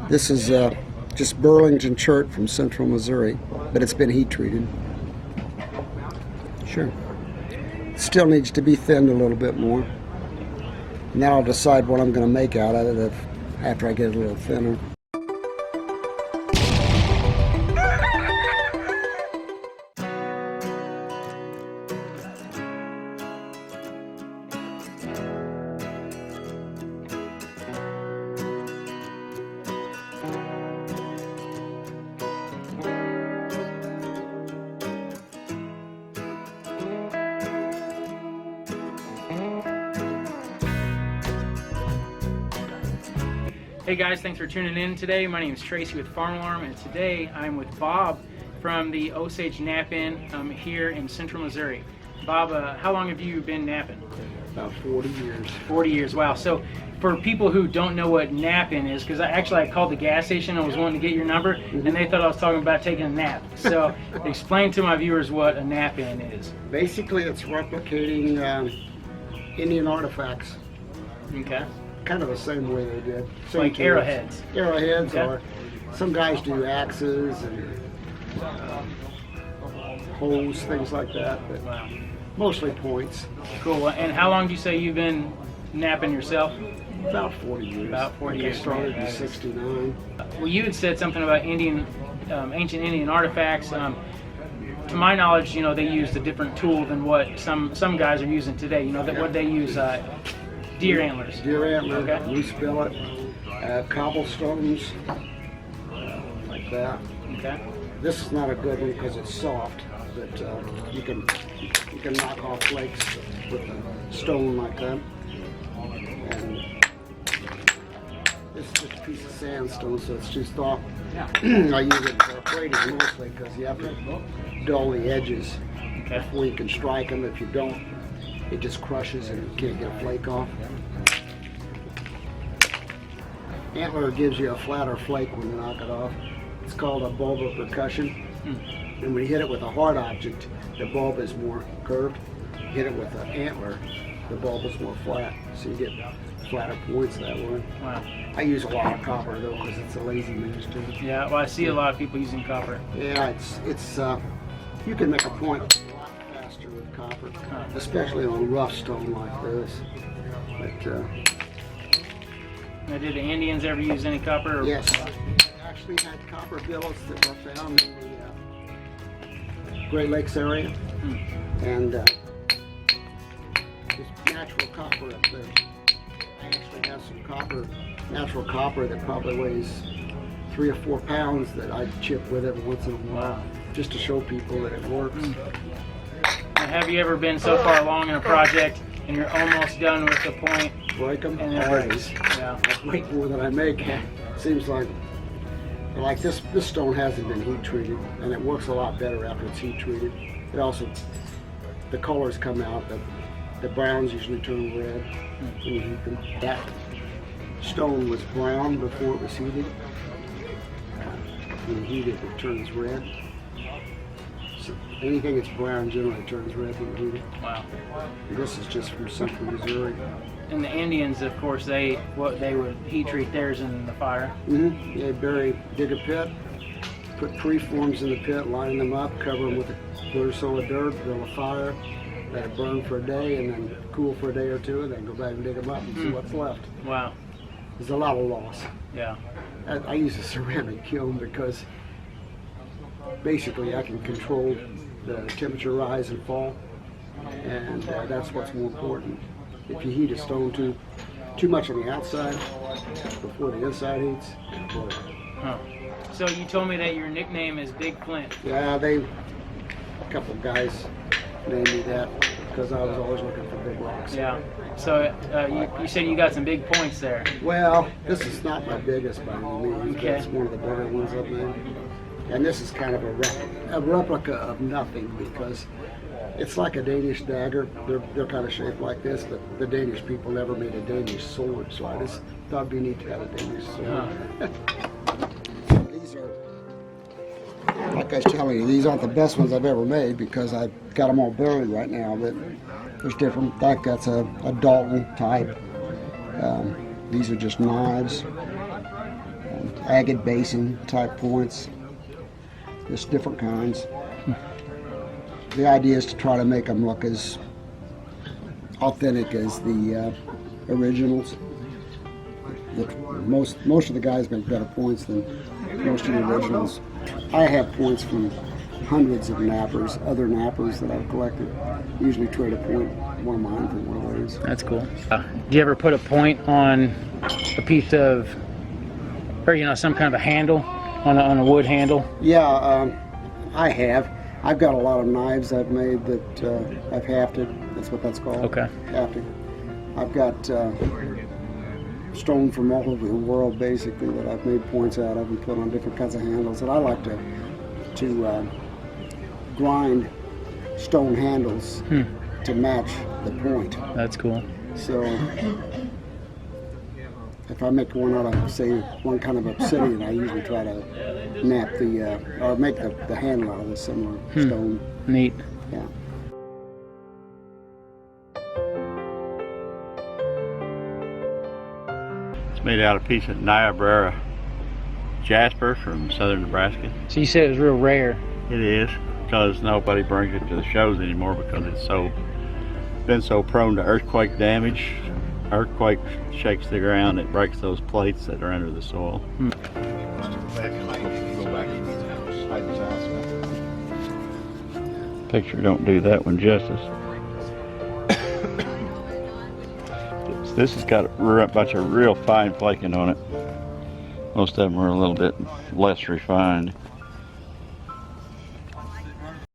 This is just Burlington chert from central Missouri, but it's been heat treated. Sure. Still needs to be thinned a little bit more. And then I'll decide what I'm going to make out of it after I get it a little thinner. Hey guys, thanks for tuning in today. My name is Tracy with Farm Alarm, and today I'm with Bob from the Osage Knapping here in central Missouri. Bob, how long have you been napping? About 40 years. 40 years, wow. So for people who don't know what napping is, because I called the gas station and was wanting to get your number, and they thought I was talking about taking a nap. So explain to my viewers what a nap-in is. Basically, it's replicating Indian artifacts. Okay. Kind of the same way they did. Same Like tools. arrowheads. Arrowheads, Okay. or some guys do axes and hoes, things like that, but Wow. mostly points. Cool. And how long do you say you've been napping yourself? About 40 years. About 40 I years. started in '69. Well, you had said something about ancient Indian artifacts. To my knowledge, you know, they used a different tool than what some guys are using today. You know, what they use, deer antlers. Deer antler, Okay. loose billet, cobblestones, like that. Okay. This is not a good one because it's soft, but you can knock off flakes with a stone like that. And this is just a piece of sandstone, so it's too soft. I use it for plating mostly because you have to dull the edges before you can strike them. If you don't, it just crushes and you can't get a flake off. Antler gives you a flatter flake when you knock it off. It's called a bulb of percussion. And when you hit it with a hard object, the bulb is more curved. Hit it with an antler, the bulb is more flat. So you get flatter points that way. Wow. I use a lot of copper though because it's a lazy man's tool. Yeah. Well, I see a lot of people using copper. Yeah, it's you can make a point a lot faster with copper, especially on rough stone like this. But Now, did the Indians ever use any copper? Or? yes, I actually had copper billets that were found in the Great Lakes area, and there's natural copper up there. I actually have some copper, natural copper that probably weighs 3 or 4 pounds that I chip with every once in a while, just to show people that it works. Now, have you ever been so far along in a project and you're almost done with the point? Break them And it always. breaks. Yeah. I break more than I make. Seems like this stone hasn't been heat treated, and it works a lot better after it's heat treated. It also, the colors come out. The browns usually turn red when you heat them. That stone was brown before it was heated. When you heat it, it turns red. So anything that's brown generally turns red when you heat it. Wow. And this is just from central Missouri. And the Indians, of course, they would heat treat theirs in the fire. They dig a pit, put preforms in the pit, line them up, cover them with a foot or so of dirt, build a fire, let it burn for a day, and then cool for a day or two, and then go back and dig them up and see what's left. Wow. There's a lot of loss. Yeah. I use a ceramic kiln because basically I can control the temperature rise and fall, and that's what's more important. If you heat a stone too much on the outside before the inside heats, it'll blow. Huh. So you told me that your nickname is Big Flint. Yeah, a couple of guys named me that because I was always looking for big rocks. Yeah. So you said you got some big points there. Well, this is not my biggest by any means, but Okay. it's one of the better ones I've made. And this is kind of a replica of nothing because it's like a Danish dagger. They're kind of shaped like this, but the Danish people never made a Danish sword, so I just thought it'd be neat to have a Danish sword. These are, like I was telling you, these aren't the best ones I've ever made because I've got them all buried right now, but there's different, like that's a Dalton type. These are just knives. agate basin type points. Just different kinds. The idea is to try to make them look as authentic as the originals. Most of the guys make better points than most of the originals. I have points from hundreds of nappers, other nappers that I've collected. Usually trade a point, one of mine for one of theirs. That's cool. Do you ever put a point on a piece of, or some kind of a handle, on a wood handle? Yeah, I have. I've got a lot of knives I've made that I've hafted. That's what that's called. Okay. Hafting. I've got stone from all over the world, basically, that I've made points out of and put on different kinds of handles. And I like to grind stone handles to match the point. That's cool. So if I make one out of, say, one kind of obsidian, I usually try to nap or make the handle out of a similar stone. Neat. Yeah. It's made out of a piece of Niobrara jasper from southern Nebraska. So you said it was real rare. It is, because nobody brings it to the shows anymore because it's been so prone to earthquake damage. Earthquake shakes the ground, it breaks those plates that are under the soil. Picture don't do that one justice. This has got a bunch of real fine flaking on it. Most of them are a little bit less refined.